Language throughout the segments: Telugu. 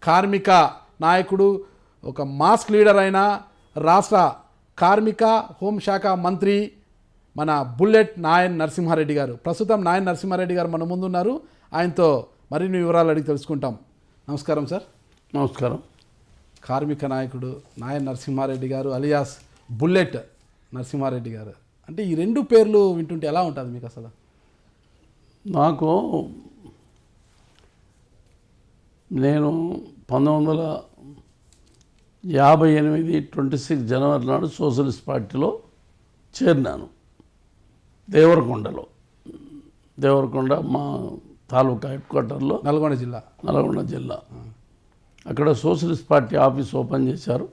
కార్మిక నాయకుడు, ఒక మాస్ లీడర్ అయిన రాష్ట్ర కార్మిక హోంశాఖ మంత్రి మన బుల్లెట్ నాయన్ నరసింహారెడ్డి గారు. ప్రస్తుతం నాయన్ నరసింహారెడ్డి గారు మన ముందున్నారు. ఆయనతో మరిన్ని వివరాలు అడిగి తెలుసుకుంటాం. నమస్కారం సార్. నమస్కారం. కార్మిక నాయకుడు నాయన్ నరసింహారెడ్డి గారు అలియాస్ బుల్లెట్ నరసింహారెడ్డి గారు, అంటే ఈ రెండు పేర్లు వింటుంటే ఎలా ఉంటుంది మీకు? అసలు నాకు నేను 1958 26 జనవరి నాడు సోషలిస్ట్ పార్టీలో చేరినాను. దేవరకొండ మా తాలూకా హెడ్ క్వార్టర్లో, నల్గొండ జిల్లా. అక్కడ సోషలిస్ట్ పార్టీ ఆఫీస్ ఓపెన్ చేశారు.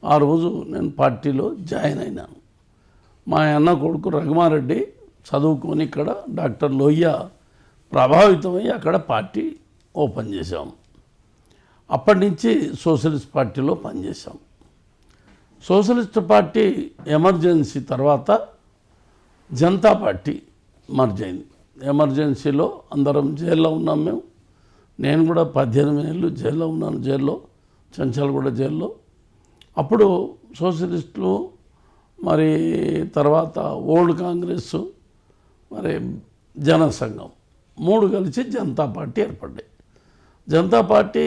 ఆ రోజు నేను పార్టీలో జాయిన్ అయినాను. మా అన్న కొడుకు రఘుమారెడ్డి చదువుకొని ఇక్కడ డాక్టర్ లోయ్య ప్రభావితమై అక్కడ పార్టీ ఓపెన్ చేశాం. అప్పటి నుంచి సోషలిస్ట్ పార్టీలో పనిచేశాం. సోషలిస్ట్ పార్టీ ఎమర్జెన్సీ తర్వాత జనతా పార్టీ మర్జ్ అయింది. ఎమర్జెన్సీలో అందరం జైల్లో ఉన్నాం. నేను కూడా 18 ఏళ్ళు జైల్లో ఉన్నాను. చెంచల్గూడ జైల్లో. అప్పుడు సోషలిస్టులు, మరి తర్వాత ఓల్డ్ కాంగ్రెస్, మరి జనసంఘం 3 కలిసి జనతా పార్టీ ఏర్పడ్డాయి. జనతా పార్టీ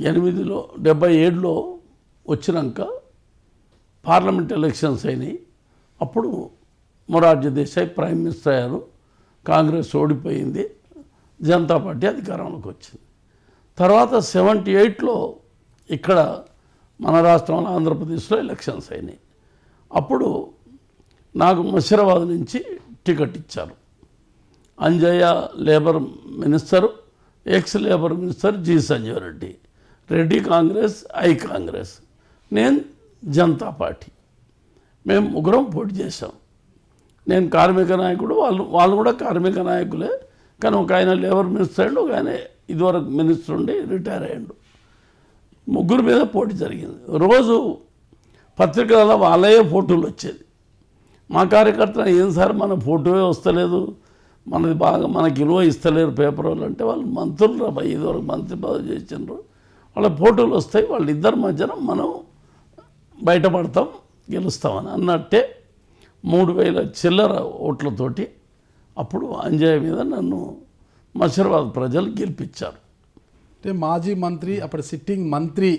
77లో వచ్చినాక పార్లమెంట్ ఎలక్షన్స్ అయినాయి. అప్పుడు మొరార్జీ దేశాయ్ ప్రైమ్ మినిస్టర్ అయ్యారు. కాంగ్రెస్ ఓడిపోయింది. జనతా పార్టీ అధికారంలోకి వచ్చింది. తర్వాత 78లో ఇక్కడ మన రాష్ట్రంలో ఆంధ్రప్రదేశ్లో ఎలక్షన్స్ అయినాయి. అప్పుడు నాకు ముషిరాబాద్ నుంచి టికెట్ ఇచ్చారు. Anjaiah labour minister, ex labour minister G Sanjeev Reddy Congress, I Congress, నేను జనతా పార్టీ. మేము ముగ్గురం పోటీ చేశాం. నేను కార్మిక నాయకుడు, వాళ్ళు కూడా కార్మిక నాయకులే. కానీ ఒక ఆయన లేబర్ మినిస్టర్ అయ్యాడు, ఒక ఆయన ఇదివరకు మినిస్టర్ ఉండి రిటైర్ అయ్యాడు. ముగ్గురు మీద పోటీ జరిగింది. రోజు పత్రికలలో వాళ్ళే ఫోటోలు వచ్చేది. మా కార్యకర్తలు, ఏం సార్ మన ఫోటోయే వస్తలేదు, మనది బాగా మనకి విలువ ఇస్తలేరు పేపర్ వాళ్ళు అంటే, వాళ్ళు మంత్రులు రా ఇదివరకు మంత్రి పదవి చేసినారు, వాళ్ళ ఫోటోలు వస్తాయి, వాళ్ళిద్దరి మధ్యన మనం బయటపడతాం, గెలుస్తామని అన్నట్టే 3000 చిల్లర ఓట్లతోటి అప్పుడు అంజయ్య మీద నన్ను ముషిరాబాద్ ప్రజలు గెలిపించారు. అంటే మాజీ మంత్రి, అప్పుడు సిట్టింగ్ మంత్రి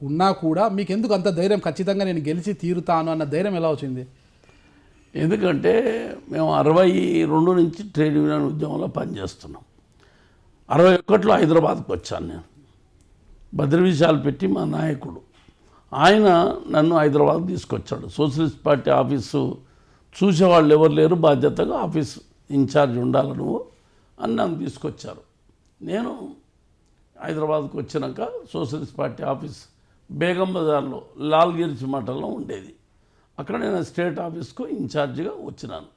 ఉన్నా కూడా మీకు ఎందుకు అంత ధైర్యం, ఖచ్చితంగా నేను గెలిచి తీరుతాను అన్న ధైర్యం ఎలా వచ్చింది? ఎందుకంటే మేము 62 నుంచి ట్రేడ్ యూనియన్ ఉద్యమంలో పనిచేస్తున్నాం. 61లో హైదరాబాద్కి వచ్చాను. నేను బద్రవిశాలు పెట్టి మా నాయకుడు ఆయన నన్ను హైదరాబాద్ తీసుకొచ్చాడు. సోషలిస్ట్ పార్టీ ఆఫీసు చూసేవాళ్ళు ఎవరు లేరు, బాధ్యతగా ఆఫీస్ ఇన్ఛార్జ్ ఉండాలి నువ్వు అని నన్ను తీసుకొచ్చారు. నేను హైదరాబాద్కు వచ్చినాక సోషలిస్ట్ పార్టీ ఆఫీస్ బేగం బజార్లో లాల్గిరిచి మఠంలో ఉండేది. అక్కడ నేను స్టేట్ ఆఫీస్కు ఇన్ఛార్జిగా వచ్చినాను.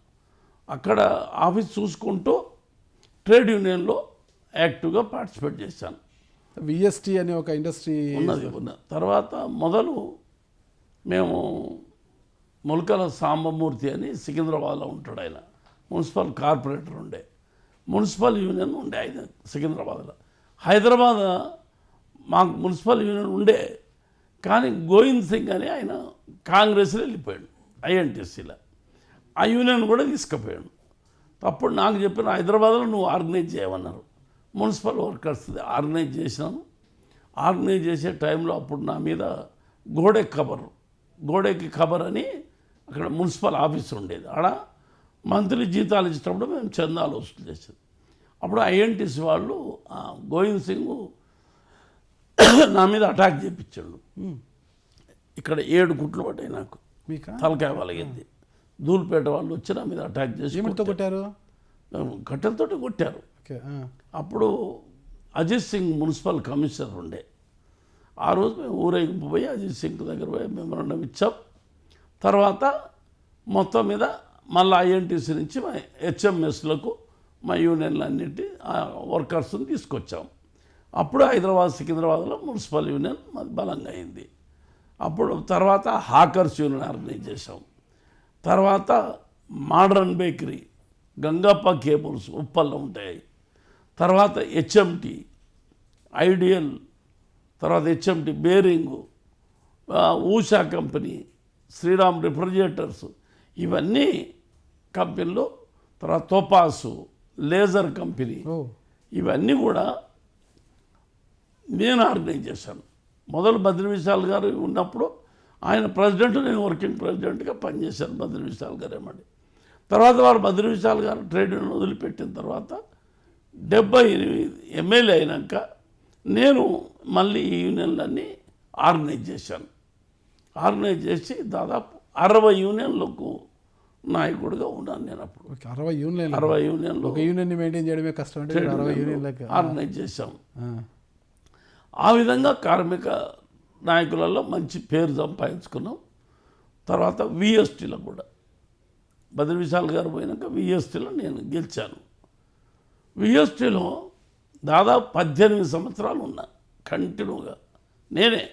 అక్కడ ఆఫీస్ చూసుకుంటూ ట్రేడ్ యూనియన్లో యాక్టివ్గా పార్టిసిపేట్ చేశాను. విఎస్టీ అనే ఒక ఇండస్ట్రీ ఉన్నది. తర్వాత మొదలు మేము ములకల సాంబమూర్తి అని సికింద్రాబాద్లో ఉంటాడు. ఆయన మున్సిపల్ కార్పొరేటర్ ఉండే, మున్సిపల్ యూనియన్ ఉండే ఆయన సికింద్రాబాద్లో. హైదరాబాద్ మాకు మున్సిపల్ యూనియన్ ఉండే, కానీ గోవింద్ సింగ్ అని ఆయన కాంగ్రెస్లో వెళ్ళిపోయాడు, ఐఎన్టీసీలో. ఆ యూనియన్ కూడా తీసుకుపోయాడు. అప్పుడు నాకు చెప్పిన హైదరాబాద్లో నువ్వు ఆర్గనైజ్ చేయమన్నారు. మున్సిపల్ వర్కర్స్ ఆర్గనైజ్ చేసినాను. ఆర్గనైజ్ చేసే టైంలో అప్పుడు నా మీద గోడెక్కి ఖబర్ అని అక్కడ మున్సిపల్ ఆఫీస్ ఉండేది. ఆడ మంత్లీ జీతాలు ఇచ్చేటప్పుడు మేము చందాలు వసూలు చేసేది. అప్పుడు ఐఎన్టీసీ వాళ్ళు గోవింద్ సింగ్ నా మీద అటాక్ చేయించాడు. ఇక్కడ 7 కుట్లు పడ్డాయి నాకు, తలకాయ వలిగింది. ధూల్పేట వాళ్ళు వచ్చి నా మీద అటాక్ చేసి కొట్టారు, కట్టెలతోటి కొట్టారు. అప్పుడు అజిత్ సింగ్ మున్సిపల్ కమిషనర్ ఉండే. ఆ రోజు మేము ఊరేగింపు పోయి అజిత్ సింగ్ దగ్గర పోయి మెమరాండం ఇచ్చాం. తర్వాత మొత్తం మీద మళ్ళీ ఐఎన్టీసీ నుంచి మా హెచ్ఎంఎస్లకు మా యూనియన్లన్నిటి వర్కర్స్ని తీసుకొచ్చాం. అప్పుడు హైదరాబాద్ సికింద్రాబాద్లో మున్సిపల్ యూనియన్ మాది బలంగా అయింది. అప్పుడు తర్వాత హాకర్స్ యూనియన్ ఆర్గనైజ్ చేసాం. తర్వాత మోడర్న్ బేకరీ, గంగప్ప కేబుల్స్ ఉప్పల్లో ఉంటాయి. తర్వాత హెచ్ఎంటి, ఐడియల్, తర్వాత HMT bearing, Usha company, Shriram refrigerators, ఇవన్నీ కంపెనీలు. తర్వాత తోపాసు, లేజర్ కంపెనీ, ఇవన్నీ కూడా నేను ఆర్గనైజ్ చేశాను. మొదలు బద్రి విశాల్ గారు ఉన్నప్పుడు ఆయన ప్రెసిడెంట్, నేను వర్కింగ్ ప్రెసిడెంట్గా పనిచేశాను బద్రి విశాల్ గారు ఏమండి. తర్వాత వారు బద్రి విశాల్ గారు ట్రేడ్ యూనియన్ వదిలిపెట్టిన తర్వాత 78 ఎమ్మెల్యే అయినాక నేను మళ్ళీ ఈ యూనియన్లన్నీ ఆర్గనైజ్ చేశాను. ఆర్గనైజ్ చేసి దాదాపు 60 యూనియన్లకు నాయకుడిగా ఉన్నాను నేను అప్పుడు. 60 యూనియన్లు. 60 యూనియన్లు ఒక యూనియన్ని మెయింటైన్ చేయడమే కష్టం అంటే 60 యూనియన్లకు ఆర్గనైజ్ చేశాం. ఆ విధంగా కార్మిక నాయకులలో మంచి పేరు సంపాదించుకున్నాం. తర్వాత విఎస్టీలో కూడా బద్రి విశాల్ గారు పోయినాక విఎస్టీలో నేను గెలిచాను. విఎస్టీలో దాదాపు 18 సంవత్సరాలు ఉన్నా కంటిన్యూగా. నేనే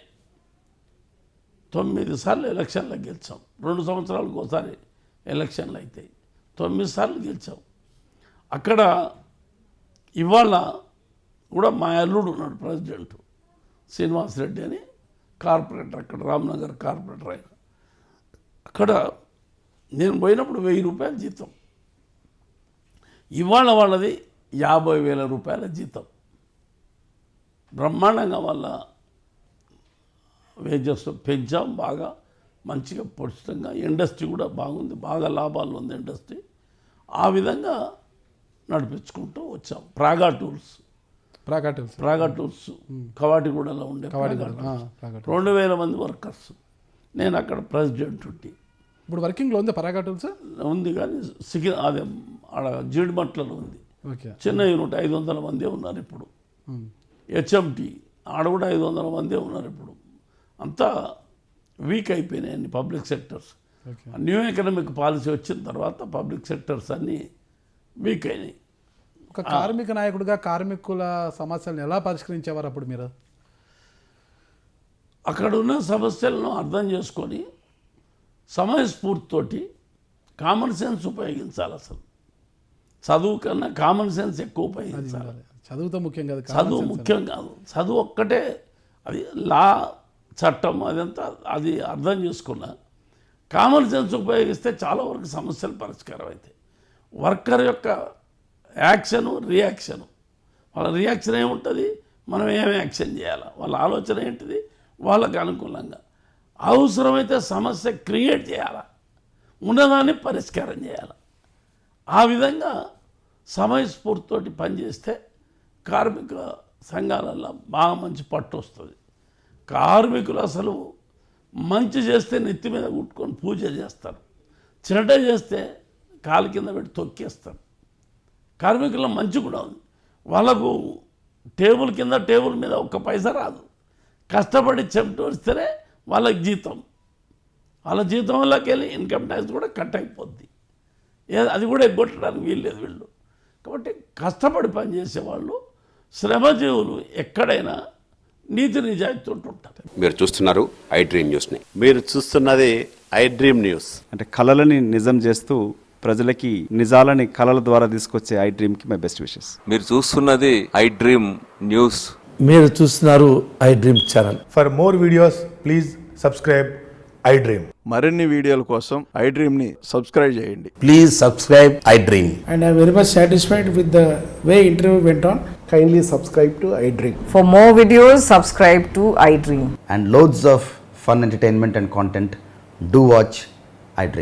9 సార్లు ఎలక్షన్లో గెలిచాం. 2 సంవత్సరాలకు ఒకసారి ఎలక్షన్లు అవుతాయి. 9 సార్లు గెలిచాం. అక్కడ ఇవాళ కూడా మా అల్లుడు ఉన్నాడు ప్రెసిడెంట్, శ్రీనివాస్ రెడ్డి అని కార్పొరేటర్, అక్కడ రామ్నగర్ కార్పొరేటర్ ఆయన. అక్కడ నేను పోయినప్పుడు 1000 రూపాయల జీతం. ఇవాళ వాళ్ళది 50,000 రూపాయల జీతం. బ్రహ్మాండంగా వాళ్ళ వేజెస్ పెంచాం, బాగా మంచిగా పొడిష్టంగా. ఇండస్ట్రీ కూడా బాగుంది, బాగా లాభాలు ఉంది ఇండస్ట్రీ. ఆ విధంగా నడిపించుకుంటూ వచ్చాం. ప్రాగా టూల్స్ కవాటిగూడలో ఉండే 2000 మంది వర్కర్స్. నేను అక్కడ ప్రెసిడెంట్ ఉండి. ఇప్పుడు వర్కింగ్లో ఉంది పరాగా టూల్స్? ఉంది కానీ అదే ఆడ జీడిమట్లలో ఉంది. చిన్న యూనిట్ 500 మందే ఉన్నారు ఇప్పుడు. హెచ్ఎంటి ఆడ కూడా 500 మందే ఉన్నారు ఇప్పుడు. అంతా వీక్ అయిపోయినాయి అన్ని public sectors. New economic policy వచ్చిన తర్వాత పబ్లిక్ సెక్టర్స్ అన్నీ వీక్ అయినాయి. ఒక కార్మిక నాయకుడిగా కార్మికుల సమస్యలను ఎలా పరిష్కరించేవారు అప్పుడు మీరు? అక్కడ ఉన్న సమస్యలను అర్థం చేసుకొని సమయస్ఫూర్తితోటి కామన్ సెన్స్ ఉపయోగించాలి. అసలు చదువు కన్నా కామన్ సెన్స్ ఎక్కువ ఉపయోగించాలి. చదువుతో ముఖ్యం కాదు, చదువు ముఖ్యం కాదు. చదువు ఒక్కటే, అది లా చట్టం అదంతా అది అర్థం చేసుకున్నా కామన్ సెన్స్ ఉపయోగిస్తే చాలా వరకు సమస్యలు పరిష్కారం అవుతాయి. వర్కర్ యొక్క యాక్షను, రియాక్షను, వాళ్ళ రియాక్షన్ ఏముంటుంది, మనం ఏం యాక్షన్ చేయాలి, వాళ్ళ ఆలోచన ఏంటిది, వాళ్ళకి అనుకూలంగా. అవసరమైతే సమస్య క్రియేట్ చేయాలి, ఉన్నదాన్ని పరిష్కారం చేయాలి. ఆ విధంగా సమయస్ఫూర్తితోటి పనిచేస్తే కార్మిక సంఘాలలో బాగా మంచి పట్టు వస్తుంది. కార్మికులు అసలు మంచి చేస్తే నెత్తి మీద కుట్టుకొని పూజ చేస్తారు, చెడ్డ చేస్తే కాలు కింద పెట్టి తొక్కేస్తారు. కార్మికుల మంచి కూడా ఉంది. వాళ్ళకు టేబుల్ కింద టేబుల్ మీద ఒక్క పైసా రాదు. కష్టపడి చెమట వస్తేనే వాళ్ళకి జీతం. వాళ్ళ జీతంలోకి వెళ్ళి ఇన్కమ్ ట్యాక్స్ కూడా కట్ అయిపోద్ది. అది కూడా ఎగ్గొట్టడానికి వీల్లేదు వీళ్ళు. కాబట్టి కష్టపడి పనిచేసేవాళ్ళు, శ్రమజీవులు ఎక్కడైనా నీతి నిజాయితీ ఉంటారు. మీరు చూస్తున్నారు ఐ డ్రీమ్ న్యూస్ని. మీరు చూస్తున్నది ఐ డ్రీమ్ న్యూస్. అంటే కళలని నిజం చేస్తూ ప్రజలకి నిజాలని కళల ద్వారా తీసుకొచ్చే ఐ డ్రీమ్కి మై బెస్ట్ విషెస్. మీరు చూస్తున్నది ఐ డ్రీమ్ న్యూస్. మీరు చూస్తున్నారు I dream channel. For more videos, please subscribe I Dream. మరిన్ని వీడియోల కోసం ఐ డ్రీమ్ని సబ్స్క్రైబ్ చేయండి. Please subscribe I dream. And I'm very much satisfied with the way interview went on. Kindly subscribe to I Dream. For more videos, subscribe to iDream. And loads of fun entertainment and content. Do watch I Dream.